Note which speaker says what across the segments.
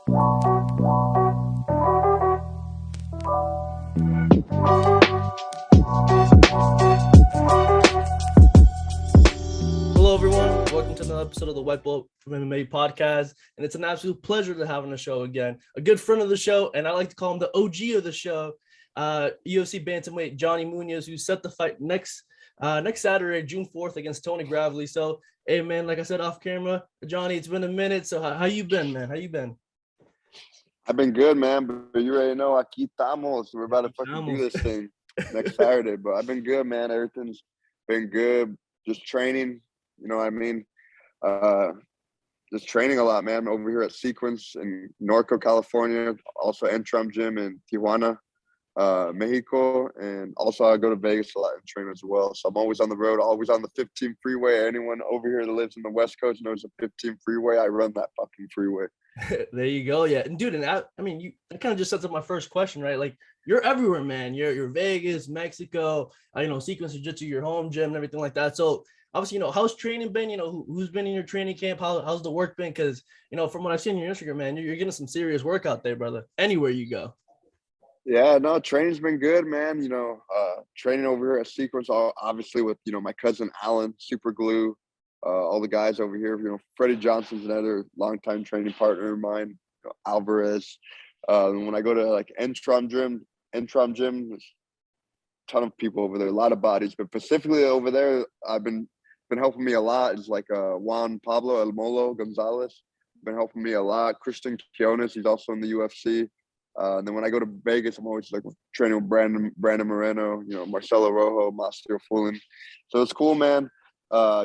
Speaker 1: Hello, everyone. Welcome to another episode of the White Belt MMA podcast. And it's an absolute pleasure to have on the show again. A good friend of the show, and I like to call him the OG of the show, UFC Bantamweight Johnny Munoz, who set the fight next Saturday, June 4th, against Tony Gravely. So, hey, man, like I said off camera, Johnny, it's been a minute. So how you been, man? How you been?
Speaker 2: I've been good, man, but you already know aquí estamos. We're about to fucking do this thing next Saturday, but I've been good, man. Everything's been good. Just training, you know what I mean? Just training a lot, man. I'm over here at Sequence in Norco, California, also Entrum Gym in Tijuana, Mexico, and also I go to Vegas a lot and train as well. So I'm always on the road, always on the 15 freeway. Anyone over here that lives in the West Coast knows the 15 freeway. I run that fucking freeway.
Speaker 1: There you go. Yeah. And dude, and I mean, that kind of just sets up my first question, right? Like, you're everywhere, man. You're Vegas, Mexico, Sequence Jiu-Jitsu, your home gym and everything like that. So obviously, how's training been? Who's been in your training camp? How's the work been? Because, from what I've seen on your Instagram, man, you're getting some serious work out there, brother, anywhere you go.
Speaker 2: Yeah, no, training's been good, man. Training over here at Sequence, obviously with, my cousin Alan, Super Glue, all the guys over here. Freddie Johnson's another longtime training partner of mine, Alvarez. When I go to like Entrum Gym, there's a ton of people over there, a lot of bodies, but specifically over there, I've been helping me a lot. Is like Juan Pablo El Molo Gonzalez, been helping me a lot. Christian Quiones, he's also in the UFC. And then when I go to Vegas, I'm always like training with Brandon Moreno, Marcelo Rojo, Master Fullen. So it's cool, man.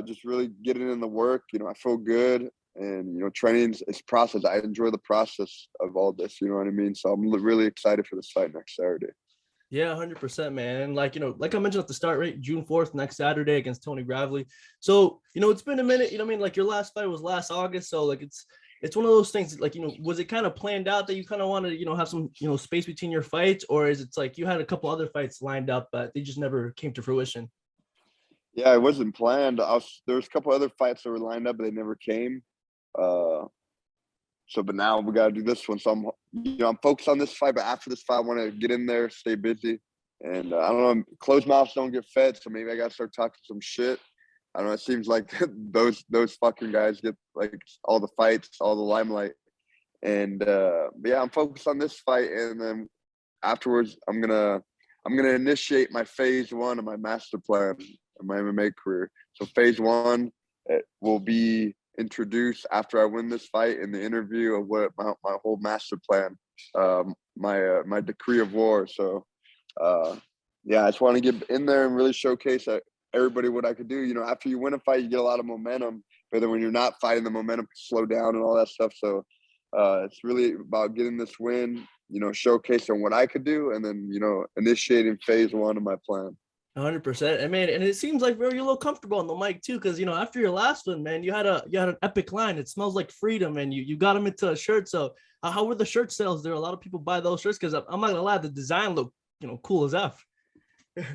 Speaker 2: Just really getting in the work. I feel good, and training is process. I enjoy the process of all this. You know what I mean? So I'm really excited for this fight next Saturday.
Speaker 1: Yeah, 100%, man. And like I mentioned at the start, right? June 4th, next Saturday against Tony Gravely. So, it's been a minute, like your last fight was last August. So like, it's one of those things, like, was it kind of planned out that you kind of wanted to, have some, space between your fights, or is it like you had a couple other fights lined up, but they just never came to fruition?
Speaker 2: Yeah, it wasn't planned. There was a couple other fights that were lined up, but they never came. But now we got to do this one. So I'm focused on this fight, but after this fight, I want to get in there, stay busy. And I don't know, closed mouths don't get fed. So maybe I got to start talking some shit. I don't know. It seems like those fucking guys get like all the fights, all the limelight. And but yeah, I'm focused on this fight, and then afterwards, I'm gonna initiate my phase one of my master plan of my MMA career. So phase one will be introduced after I win this fight in the interview of what my whole master plan, my decree of war. So yeah, I just want to get in there and really showcase everybody what I could do. After you win a fight, you get a lot of momentum, but then when you're not fighting, the momentum can slow down and all that stuff. So it's really about getting this win, showcasing what I could do, and then, initiating phase one of my plan.
Speaker 1: 100%. And man, and it seems like, bro, you're a little comfortable on the mic too, because after your last one, man, you had an epic line. It smells like freedom, and you got them into a shirt. So how were the shirt sales there? A lot of people buy those shirts because I'm not gonna lie, the design looked cool as F.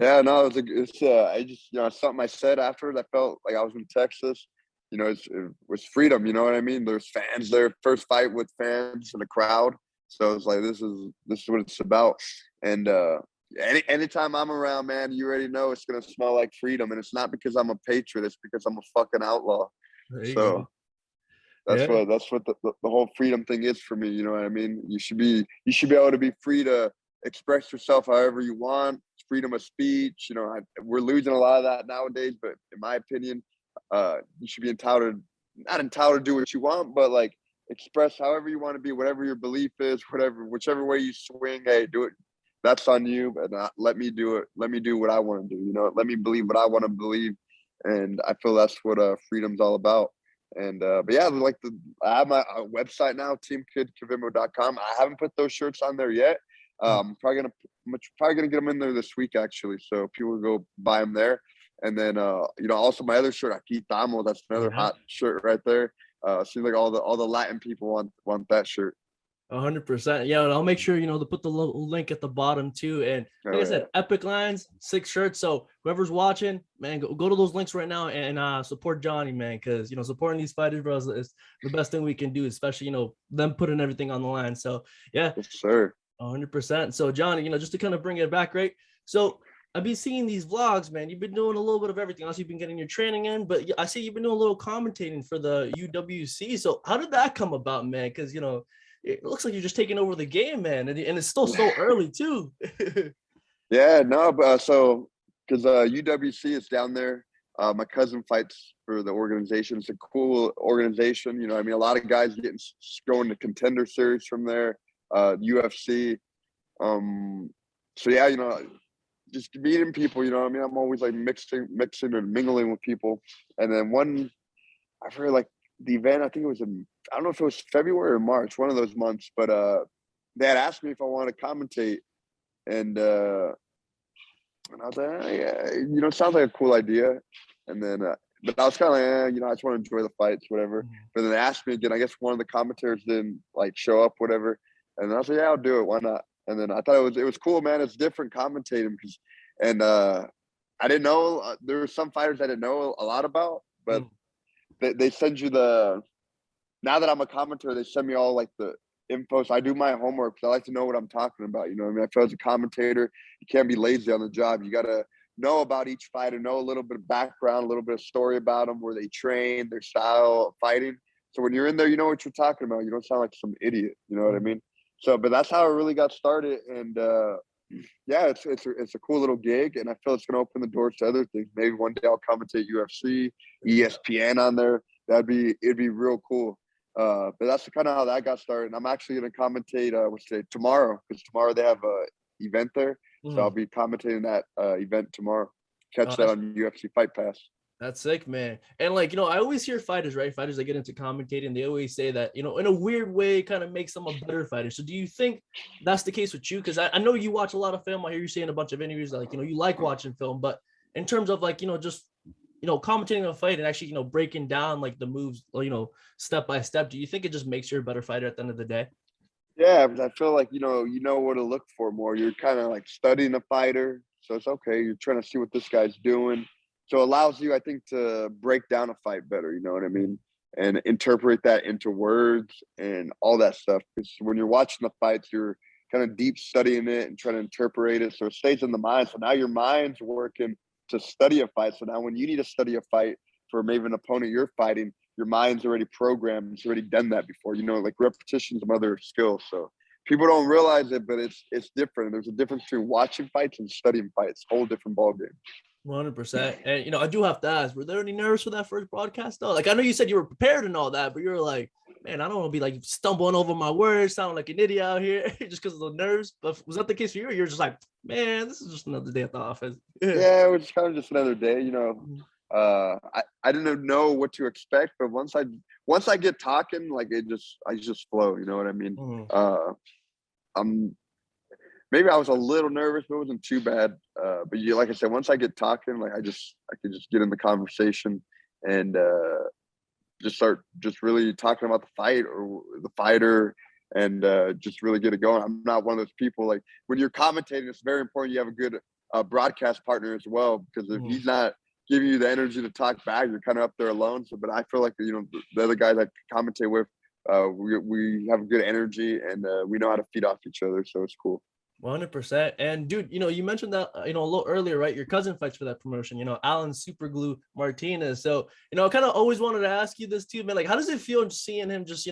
Speaker 2: Yeah, no, I just, something I said afterwards. I felt like I was in Texas. It was freedom. You know what I mean? There's fans there, first fight with fans and a crowd. So it's like, this is what it's about. And anytime I'm around, man, you already know it's gonna smell like freedom. And it's not because I'm a patriot; it's because I'm a fucking outlaw. So that's what the whole freedom thing is for me. You know what I mean? You should be able to be free to express yourself however you want. Freedom of speech. We're losing a lot of that nowadays. But in my opinion, you should be not entitled to do what you want, but like express however you want to be, whatever your belief is, whichever way you swing. Hey, do it. That's on you, but let me do it. Let me do what I want to do. Let me believe what I want to believe, and I feel that's what freedom's all about. And but yeah, I have my website now, teamkidkavimo.com. I haven't put those shirts on there yet. I'm probably gonna get them in there this week, actually. So people will go buy them there. And then also my other shirt, Aquí Estamos, that's another hot shirt right there. Seems like all the Latin people want that shirt.
Speaker 1: 100%. Yeah, and I'll make sure to put the link at the bottom too. And like I said, Epic Lines, 6 shirts. So whoever's watching, man, go to those links right now and support Johnny, man, because supporting these fighters, bro, is the best thing we can do, especially them putting everything on the line. So yeah,
Speaker 2: Yes, sir.
Speaker 1: 100%. So Johnny, just to kind of bring it back, right? So I've been seeing these vlogs, man. You've been doing a little bit of everything. Also, you've been getting your training in, but I see you've been doing a little commentating for the UWC. So how did that come about, man? Because it looks like you're just taking over the game, man, and it's still so early too.
Speaker 2: Yeah, no, but because UWC is down there. My cousin fights for the organization. It's a cool organization. I mean, a lot of guys going to contender series from there, UFC. So yeah, just meeting people. I mean, I'm always like mixing and mingling with people. And then I've heard like the event. I think it was I don't know if it was February or March, one of those months. But they had asked me if I wanted to commentate, and I was like, yeah, it sounds like a cool idea. And then, but I was kind of like, I just want to enjoy the fights, whatever. But then they asked me again. I guess one of the commentators didn't like show up, whatever. And I was like, yeah, I'll do it. Why not? And then I thought it was cool, man. It's different commentating and I didn't know there were some fighters I didn't know a lot about, but they send you now that I'm a commentator, they send me all like the info. So I do my homework because I like to know what I'm talking about. What I mean? I feel as a commentator, you can't be lazy on the job. You got to know about each fighter, know a little bit of background, a little bit of story about them, where they train, their style of fighting. So when you're in there, you know what you're talking about. You don't sound like some idiot. You know what I mean? So, but that's how it really got started. And yeah, it's a cool little gig, and I feel it's going to open the doors to other things. Maybe one day I'll commentate UFC, ESPN on there. It'd be real cool. But that's kind of how that got started. And I'm actually going to commentate tomorrow, because tomorrow they have a event there. So I'll be commentating that event tomorrow. Catch that on UFC Fight Pass.
Speaker 1: That's sick, man. And I always hear fighters, right? Fighters that get into commentating, they always say that, in a weird way, kind of makes them a better fighter. So do you think that's the case with you? Because I know you watch a lot of film. I hear you saying a bunch of interviews, like, you like watching film, but in terms of just, commentating a fight and actually, breaking down like the moves, step by step, do you think it just makes you a better fighter at the end of the day?
Speaker 2: Yeah, because I feel like, you know what to look for more. You're kind of like studying a fighter. So it's okay. You're trying to see what this guy's doing. So it allows you, I think, to break down a fight better, you know what I mean? And interpret that into words and all that stuff. Because when you're watching the fights, you're kind of deep studying it and trying to interpret it so it stays in the mind. So now your mind's working to study a fight. So now when you need to study a fight for maybe an opponent you're fighting, your mind's already programmed. It's already done that before. Like repetition's another skill. So people don't realize it, but it's different. There's a difference between watching fights and studying fights. Whole different ballgame.
Speaker 1: 100%. And I do have to ask, were there any nerves for that first broadcast though? Like, I know you said you were prepared and all that, but you were like, man, I don't want to be like stumbling over my words, sounding like an idiot out here just because of the nerves. But was that the case for you? Or you're just like, man, this is just another day at the office.
Speaker 2: Yeah, it was kind of just another day. I didn't know what to expect, but once I get talking, like I just flow. You know what I mean? Maybe I was a little nervous, but it wasn't too bad. But like I said, once I get talking, like I could just get in the conversation and just start just really talking about the fight or the fighter and just really get it going. I'm not one of those people, like when you're commentating, it's very important you have a good broadcast partner as well, because if he's not giving you the energy to talk back, you're kind of up there alone. So, but I feel like, the other guys I commentate with, we have a good energy and we know how to feed off each other. So it's cool.
Speaker 1: 100%. And dude, you mentioned that, a little earlier, right? Your cousin fights for that promotion, Alan Superglue Martinez. So, I kind of always wanted to ask you this too, man. Like, how does it feel seeing him just,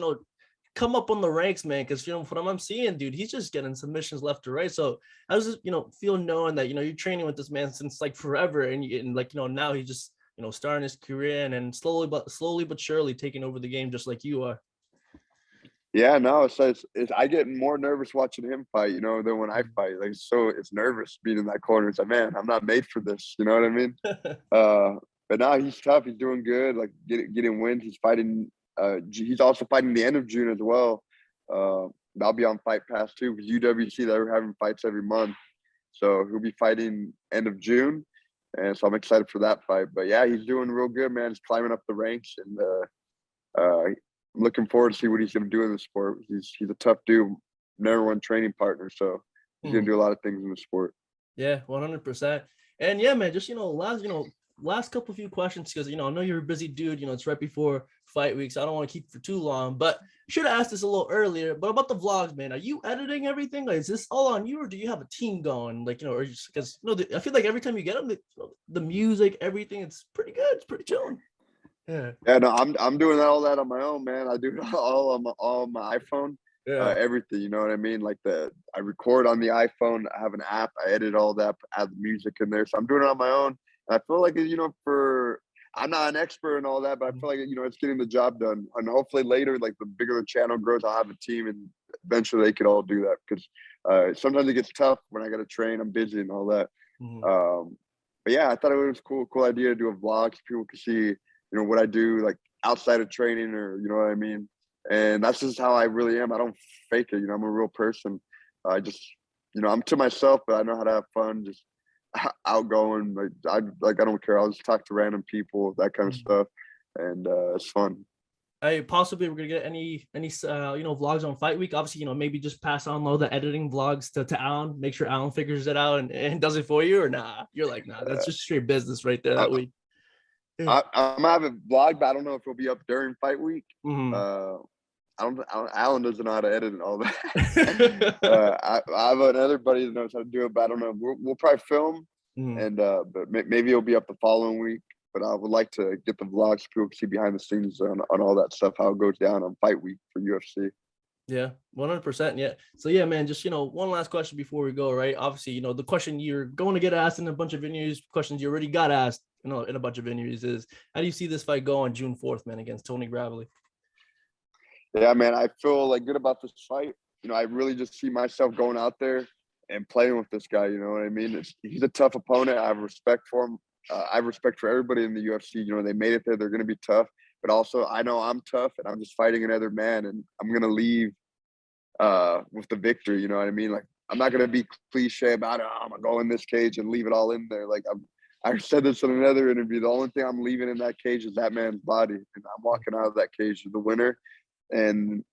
Speaker 1: come up on the ranks, man? Because, from what I'm seeing, dude, he's just getting submissions left to right. So how does it, feel knowing that, you're training with this man since like forever and like, now he's just, starting his career and slowly but surely taking over the game just like you are?
Speaker 2: Yeah, no, it's I get more nervous watching him fight, than when I fight. Like, so it's nervous being in that corner. It's like, man, I'm not made for this. You know what I mean? But now he's tough. He's doing good. Like getting wins. He's fighting. He's also fighting the end of June as well. I'll be on Fight Pass too, because UWC, they're having fights every month. So he'll be fighting end of June, and so I'm excited for that fight. But yeah, he's doing real good, man. He's climbing up the ranks, and I'm looking forward to see what he's going to do in the sport. He's a tough dude, number one training partner, so he's going to do a lot of things in the sport.
Speaker 1: Yeah, 100%. And yeah, man, just last couple few questions, because I know you're a busy dude. It's right before fight week, so I don't want to keep it for too long. But should have asked this a little earlier. But about the vlogs, man, are you editing everything? Like, is this all on you, or do you have a team going? Like, or just because I feel like every time you get them, the music, everything, it's pretty good. It's pretty chilling. Yeah.
Speaker 2: Yeah, no, I'm doing all that on my own, man. I do it all on my iPhone.
Speaker 1: Yeah.
Speaker 2: Everything, you know what I mean? Like I record on the iPhone. I have an app. I edit all that, add the music in there. So I'm doing it on my own. And I feel like, I'm not an expert and all that, but I feel like, it's getting the job done. And hopefully later, like the bigger the channel grows, I'll have a team and eventually they could all do that, because sometimes it gets tough when I got to train. I'm busy and all that. But yeah, I thought it was a cool idea to do a vlog so people could see, what I do like outside of training, or, you know what I mean? And that's just how I really am. I don't fake it. I'm a real person. I just, I'm to myself, but I know how to have fun, just outgoing. I don't care. I'll just talk to random people, that kind of stuff. And it's fun.
Speaker 1: Possibly we're gonna get any vlogs on fight week. Obviously, maybe just pass on the editing vlogs to Alan. Make sure Alan figures it out and does it for you, or nah. You're like, nah, that's just straight business right there that week.
Speaker 2: I'm gonna have a vlog, but I don't know if it'll be up during fight week. Alan doesn't know how to edit and all that. I have another buddy that knows how to do it, but I don't know. We'll probably film, and but maybe it'll be up the following week. But I would like to get the vlogs so people can see behind the scenes on all that stuff, how it goes down on fight week for UFC.
Speaker 1: Yeah, 100%. Yeah. So yeah, man, just, one last question before we go, right? Obviously, the question you're going to get asked in a bunch of venues, questions you already got asked, in a bunch of venues is, how do you see this fight go on June 4th, man, against Tony Gravely?
Speaker 2: Yeah, man, I feel good about this fight. I really just see myself going out there and playing with this guy. You know what I mean? He's a tough opponent. I have respect for him. I have respect for everybody in the UFC. They made it there. They're going to be tough. But also, I know I'm tough, and I'm just fighting another man, and I'm going to leave with the victory. You know what I mean? Like, I'm not going to be cliche about it. I'm going to go in this cage and leave it all in there. Like, I said this in another interview. The only thing I'm leaving in that cage is that man's body, and I'm walking out of that cage as the winner. And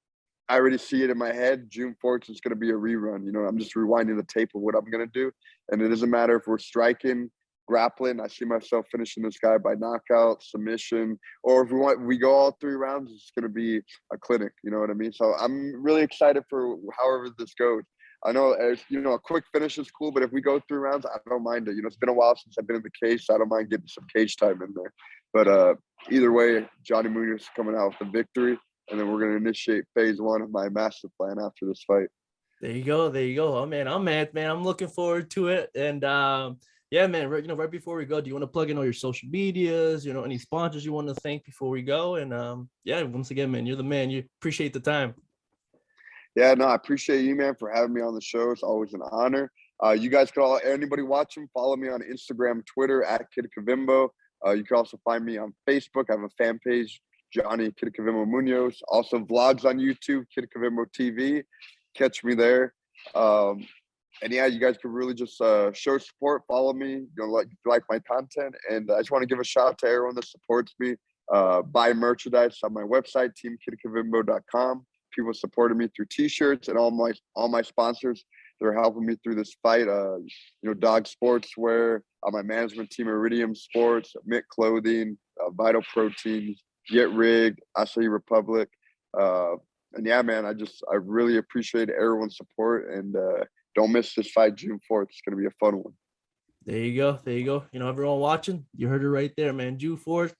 Speaker 2: I already see it in my head. June 4th is going to be a rerun. I'm just rewinding the tape of what I'm going to do. And it doesn't matter if we're striking, grappling. I see myself finishing this guy by knockout, submission, or if we go all 3 rounds, it's going to be a clinic. You know what I mean? So I'm really excited for however this goes. I know, a quick finish is cool, but if we go 3 rounds, I don't mind it. It's been a while since I've been in the cage, so I don't mind getting some cage time in there. But either way, Johnny Munoz is coming out with the victory. And then we're going to initiate phase 1 of my master plan after this fight.
Speaker 1: There you go. Oh, man, I'm looking forward to it. And yeah, man, right before we go, do you want to plug in all your social medias, any sponsors you want to thank before we go? And yeah, once again, man, you're the man. You appreciate the time.
Speaker 2: Yeah, no, I appreciate you, man, for having me on the show. It's always an honor. You guys could anybody watching, follow me on Instagram, Twitter @KidKavimbo. You can also find me on Facebook. I have a fan page, Johnny Kid Kavimbo Munoz. Also vlogs on YouTube, Kid Kavimbo TV. Catch me there. And yeah, you guys could really just show support, follow me, like my content. And I just want to give a shout out to everyone that supports me. Buy merchandise on my website, teamkidkavimbo.com. People supported me through t-shirts, and all my sponsors that are helping me through this fight. Dog Sportswear, my management team, Iridium Sports, Mitt Clothing, Vital Proteins, Get Rigged, Acai Republic. And yeah, man, I really appreciate everyone's support, and don't miss this fight June 4th. It's going to be a fun one.
Speaker 1: There you go. Everyone watching, you heard it right there, man. June 4th,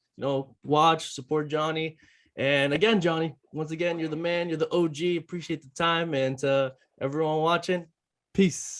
Speaker 1: watch, support Johnny. And again, Johnny, once again, you're the man, you're the OG. Appreciate the time. And to everyone watching, peace.